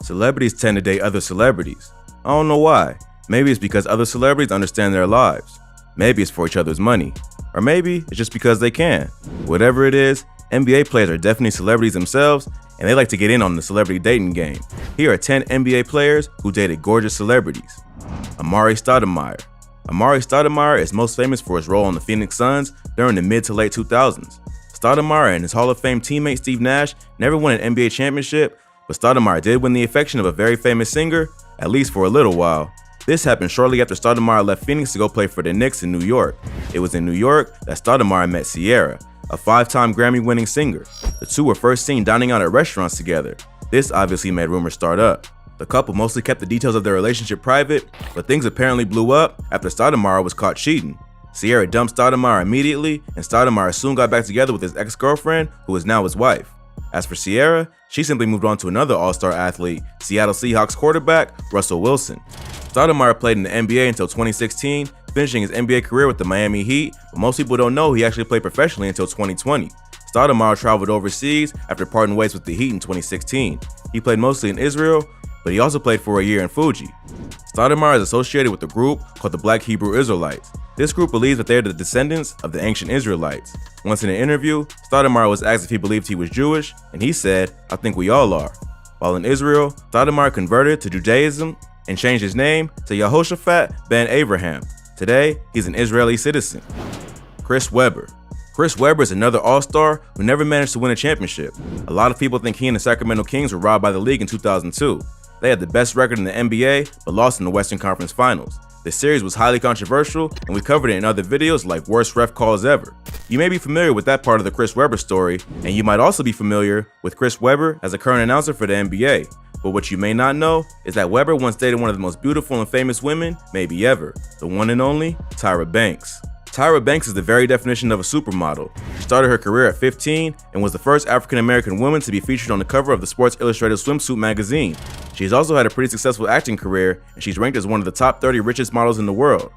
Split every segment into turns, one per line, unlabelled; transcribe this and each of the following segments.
Celebrities tend to date other celebrities. I don't know why. Maybe it's because other celebrities understand their lives. Maybe it's for each other's money. Or maybe it's just because they can. Whatever it is, NBA players are definitely celebrities themselves, and they like to get in on the celebrity dating game. Here are 10 NBA players who dated gorgeous celebrities. Amar'e Stoudemire. Amar'e Stoudemire is most famous for his role on the Phoenix Suns during the mid to late 2000s. Stoudemire and his Hall of Fame teammate Steve Nash never won an NBA championship, but Stoudemire did win the affection of a very famous singer, at least for a little while. This happened shortly after Stoudemire left Phoenix to go play for the Knicks in New York. It was in New York that Stoudemire met Ciara, a 5-time Grammy-winning singer. The two were first seen dining out at restaurants together. This obviously made rumors start up. The couple mostly kept the details of their relationship private, but things apparently blew up after Stoudemire was caught cheating. Ciara dumped Stoudemire immediately, and Stoudemire soon got back together with his ex-girlfriend, who is now his wife. As for Ciara, she simply moved on to another all-star athlete, Seattle Seahawks quarterback Russell Wilson. Stoudemire played in the NBA until 2016, finishing his NBA career with the Miami Heat, but most people don't know he actually played professionally until 2020. Stoudemire traveled overseas after parting ways with the Heat in 2016. He played mostly in Israel, but he also played for a year in Fuji. Stoudemire is associated with a group called the Black Hebrew Israelites. This group believes that they are the descendants of the ancient Israelites. Once in an interview, Stoudemire was asked if he believed he was Jewish, and he said, "I think we all are." While in Israel, Stoudemire converted to Judaism and changed his name to Yehoshaphat ben Abraham. Today, he's an Israeli citizen. Chris Webber. Chris Webber is another all-star who never managed to win a championship. A lot of people think he and the Sacramento Kings were robbed by the league in 2002. They had the best record in the NBA, but lost in the Western Conference Finals. This series was highly controversial, and we covered it in other videos like Worst Ref Calls Ever. You may be familiar with that part of the Chris Webber story, and you might also be familiar with Chris Webber as a current announcer for the NBA. But what you may not know is that Webber once dated one of the most beautiful and famous women, maybe ever, the one and only Tyra Banks. Tyra Banks is the very definition of a supermodel. She started her career at 15 and was the first African-American woman to be featured on the cover of the Sports Illustrated swimsuit magazine. She's also had a pretty successful acting career, and she's ranked as one of the top 30 richest models in the world.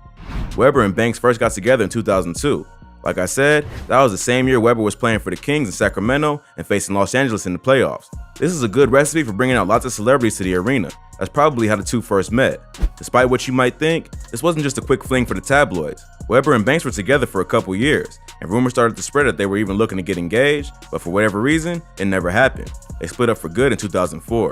Webber and Banks first got together in 2002. Like I said, that was the same year Webber was playing for the Kings in Sacramento and facing Los Angeles in the playoffs. This is a good recipe for bringing out lots of celebrities to the arena. That's probably how the two first met. Despite what you might think, this wasn't just a quick fling for the tabloids. Webber and Banks were together for a couple years, and rumors started to spread that they were even looking to get engaged, but for whatever reason, it never happened. They split up for good in 2004.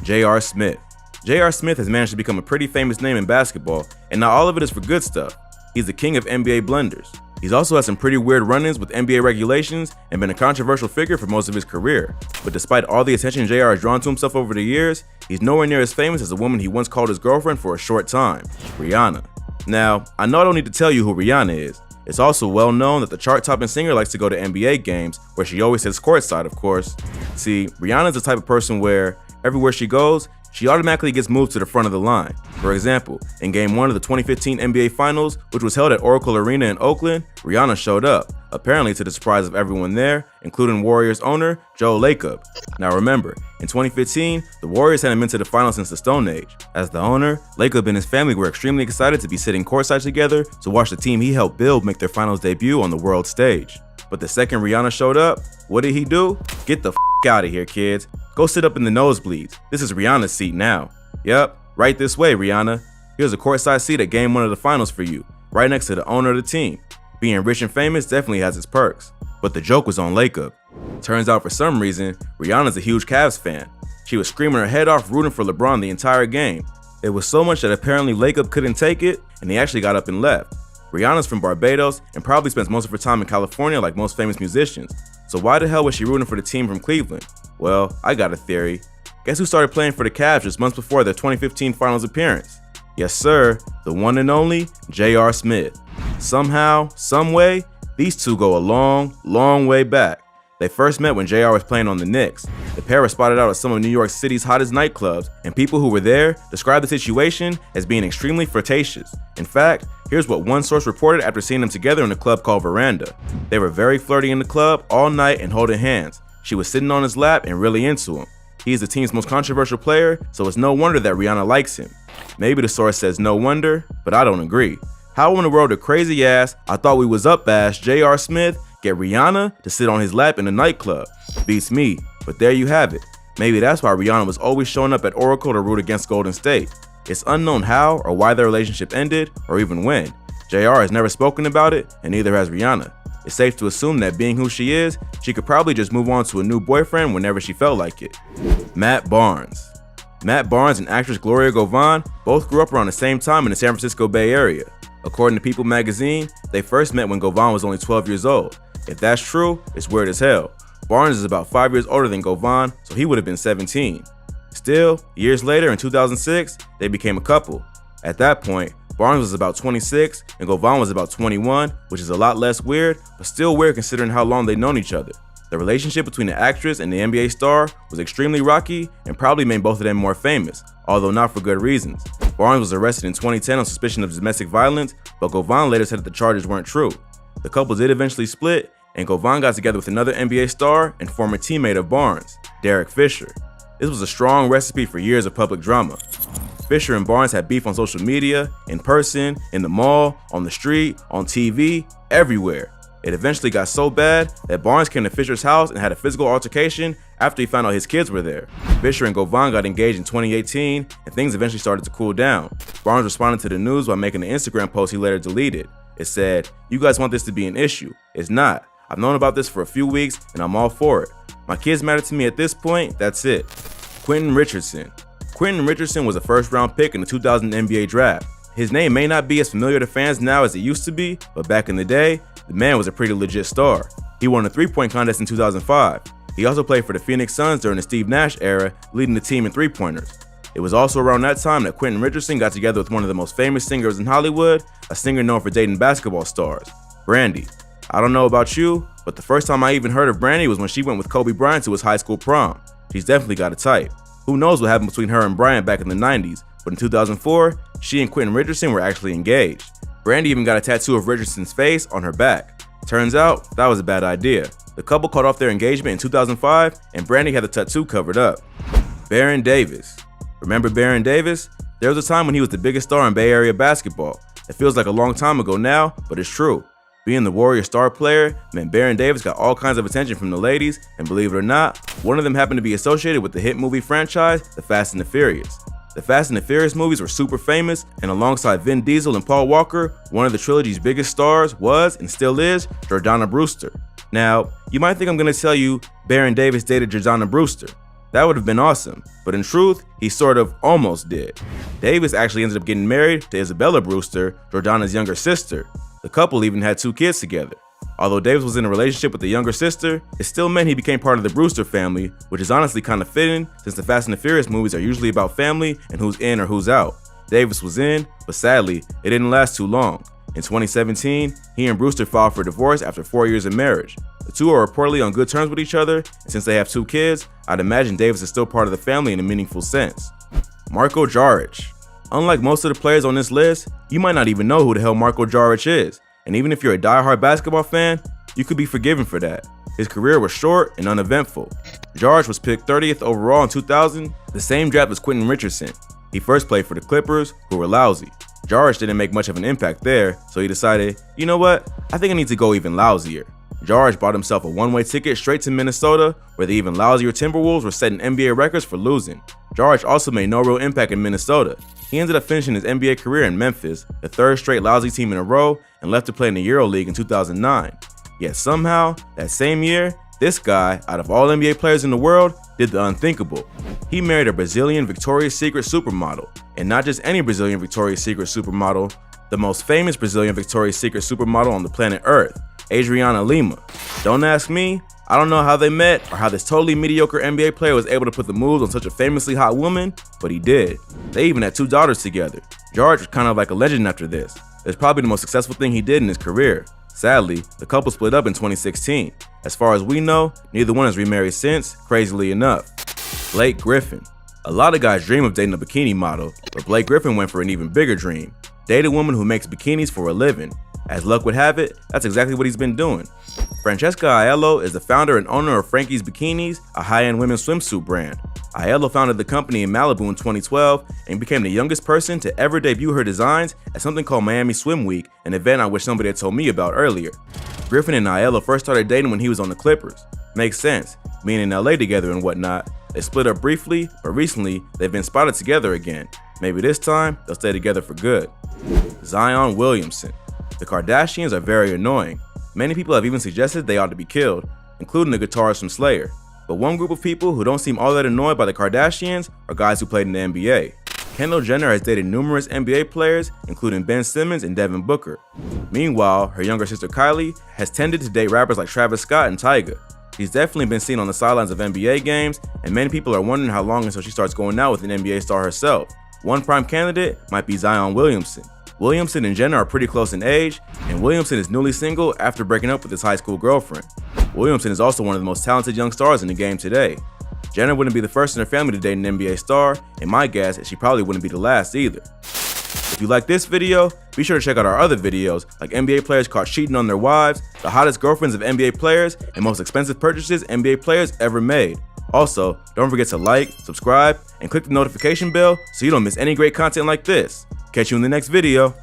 J.R. Smith. J.R. Smith has managed to become a pretty famous name in basketball, and not all of it is for good stuff. He's the king of NBA blunders. He's also had some pretty weird run-ins with NBA regulations and been a controversial figure for most of his career. But despite all the attention JR has drawn to himself over the years, he's nowhere near as famous as the woman he once called his girlfriend for a short time, Rihanna. Now, I know I don't need to tell you who Rihanna is. It's also well known that the chart-topping singer likes to go to NBA games, where she always sits courtside, of course. See, Rihanna's the type of person where, everywhere she goes, she automatically gets moved to the front of the line. For example, in Game 1 of the 2015 NBA Finals, which was held at Oracle Arena in Oakland, Rihanna showed up, apparently to the surprise of everyone there, including Warriors owner Joe Lacob. Now remember, in 2015, the Warriors hadn't been to the finals since the Stone Age. As the owner, Lacob and his family were extremely excited to be sitting courtside together to watch the team he helped build make their finals debut on the world stage. But the second Rihanna showed up, what did he do? Get the out of here, kids. Go sit up in the nosebleeds. This is Rihanna's seat now. Yep, right this way, Rihanna. Here's a courtside seat at Game 1 of the finals for you, right next to the owner of the team. Being rich and famous definitely has its perks. But the joke was on Lacob. Turns out for some reason, Rihanna's a huge Cavs fan. She was screaming her head off rooting for LeBron the entire game. It was so much that apparently Lacob couldn't take it, and he actually got up and left. Rihanna's from Barbados and probably spends most of her time in California like most famous musicians. So why the hell was she rooting for the team from Cleveland? Well, I got a theory. Guess who started playing for the Cavs just months before their 2015 finals appearance? Yes sir, the one and only J.R. Smith. Somehow, someway, these two go a long, long way back. They first met when JR was playing on the Knicks. The pair were spotted out at some of New York City's hottest nightclubs, and people who were there described the situation as being extremely flirtatious. In fact, here's what one source reported after seeing them together in a club called Veranda. They were very flirty in the club all night and holding hands. She was sitting on his lap and really into him. He is the team's most controversial player, so it's no wonder that Rihanna likes him. Maybe the source says no wonder, but I don't agree. How in the world a crazy ass, I thought we was up ass J.R. Smith get Rihanna to sit on his lap in a nightclub? Beats me, but there you have it. Maybe that's why Rihanna was always showing up at Oracle to root against Golden State. It's unknown how or why their relationship ended, or even when. JR has never spoken about it, and neither has Rihanna. It's safe to assume that being who she is, she could probably just move on to a new boyfriend whenever she felt like it. Matt Barnes. Matt Barnes and actress Gloria Govan both grew up around the same time in the San Francisco Bay Area. According to People magazine, they first met when Govan was only 12 years old. If that's true, it's weird as hell. Barnes is about 5 years older than Govan, so he would have been 17. Still, years later in 2006, they became a couple. At that point, Barnes was about 26 and Govan was about 21, which is a lot less weird, but still weird considering how long they'd known each other. The relationship between the actress and the NBA star was extremely rocky and probably made both of them more famous, although not for good reasons. Barnes was arrested in 2010 on suspicion of domestic violence, but Govan later said that the charges weren't true. The couple did eventually split, and Govan got together with another NBA star and former teammate of Barnes, Derek Fisher. This was a strong recipe for years of public drama. Fisher and Barnes had beef on social media, in person, in the mall, on the street, on TV, everywhere. It eventually got so bad that Barnes came to Fisher's house and had a physical altercation after he found out his kids were there. Fisher and Govan got engaged in 2018, and things eventually started to cool down. Barnes responded to the news by making an Instagram post he later deleted. It said, "You guys want this to be an issue. It's not. I've known about this for a few weeks, and I'm all for it. My kids matter to me at this point, that's it." Quentin Richardson. Quentin Richardson was a first-round pick in the 2000 NBA draft. His name may not be as familiar to fans now as it used to be, but back in the day, the man was a pretty legit star. He won a three-point contest in 2005. He also played for the Phoenix Suns during the Steve Nash era, leading the team in three-pointers. It was also around that time that Quentin Richardson got together with one of the most famous singers in Hollywood, a singer known for dating basketball stars, Brandy. I don't know about you, but the first time I even heard of Brandy was when she went with Kobe Bryant to his high school prom. She's definitely got a type. Who knows what happened between her and Bryant back in the 90s, but in 2004, she and Quentin Richardson were actually engaged. Brandy even got a tattoo of Richardson's face on her back. Turns out, that was a bad idea. The couple called off their engagement in 2005, and Brandy had the tattoo covered up. Baron Davis. Remember Baron Davis? There was a time when he was the biggest star in Bay Area basketball. It feels like a long time ago now, but it's true. Being the Warrior star player meant Baron Davis got all kinds of attention from the ladies, and believe it or not, one of them happened to be associated with the hit movie franchise, The Fast and the Furious. The Fast and the Furious movies were super famous, and alongside Vin Diesel and Paul Walker, one of the trilogy's biggest stars was, and still is, Jordana Brewster. Now, you might think I'm going to tell you Baron Davis dated Jordana Brewster. That would have been awesome, but in truth, he sort of almost did. Davis actually ended up getting married to Isabella Brewster, Jordana's younger sister. The couple even had 2 kids together. Although Davis was in a relationship with the younger sister, it still meant he became part of the Brewster family, which is honestly kind of fitting since the Fast and the Furious movies are usually about family and who's in or who's out. Davis was in, but sadly, it didn't last too long. In 2017, he and Brewster filed for divorce after 4 years of marriage. The two are reportedly on good terms with each other, and since they have 2 kids, I'd imagine Davis is still part of the family in a meaningful sense. Marko Jaric. Unlike most of the players on this list, you might not even know who the hell Marko Jaric is, and even if you're a diehard basketball fan, you could be forgiven for that. His career was short and uneventful. Jaric was picked 30th overall in 2000, the same draft as Quentin Richardson. He first played for the Clippers, who were lousy. Jaric didn't make much of an impact there, so he decided, you know what, I think I need to go even lousier. Jaric bought himself a one-way ticket straight to Minnesota, where the even lousier Timberwolves were setting NBA records for losing. Jaric also made no real impact in Minnesota. He ended up finishing his NBA career in Memphis, the 3rd straight lousy team in a row, and left to play in the EuroLeague in 2009. Yet somehow, that same year, this guy, out of all NBA players in the world, did the unthinkable. He married a Brazilian Victoria's Secret supermodel, and not just any Brazilian Victoria's Secret supermodel, the most famous Brazilian Victoria's Secret supermodel on the planet Earth, Adriana Lima. Don't ask me, I don't know how they met or how this totally mediocre NBA player was able to put the moves on such a famously hot woman, but he did. They even had 2 daughters together. Jaric was kind of like a legend after this. It's probably the most successful thing he did in his career. Sadly, the couple split up in 2016. As far as we know, neither one has remarried since, crazily enough. Blake Griffin. A lot of guys dream of dating a bikini model, but Blake Griffin went for an even bigger dream. Date a woman who makes bikinis for a living. As luck would have it, that's exactly what he's been doing. Francesca Aiello is the founder and owner of Frankie's Bikinis, a high-end women's swimsuit brand. Aiello founded the company in Malibu in 2012 and became the youngest person to ever debut her designs at something called Miami Swim Week, an event I wish somebody had told me about earlier. Griffin and Aiello first started dating when he was on the Clippers. Makes sense, being in LA together and whatnot, They split up briefly, but recently they've been spotted together again. Maybe this time they'll stay together for good. Zion Williamson. The Kardashians are very annoying. Many people have even suggested they ought to be killed, including the guitarist from Slayer. But one group of people who don't seem all that annoyed by the Kardashians are guys who played in the NBA. Kendall Jenner has dated numerous NBA players, including Ben Simmons and Devin Booker. Meanwhile, her younger sister Kylie has tended to date rappers like Travis Scott and Tyga. She's definitely been seen on the sidelines of NBA games, and many people are wondering how long until she starts going out with an NBA star herself. One prime candidate might be Zion Williamson. Williamson and Jenner are pretty close in age, and Williamson is newly single after breaking up with his high school girlfriend. Williamson is also one of the most talented young stars in the game today. Jenner wouldn't be the first in her family to date an NBA star, and my guess is she probably wouldn't be the last either. If you like this video, be sure to check out our other videos like NBA players caught cheating on their wives, the hottest girlfriends of NBA players, and most expensive purchases NBA players ever made. Also, don't forget to like, subscribe, and click the notification bell so you don't miss any great content like this. Catch you in the next video.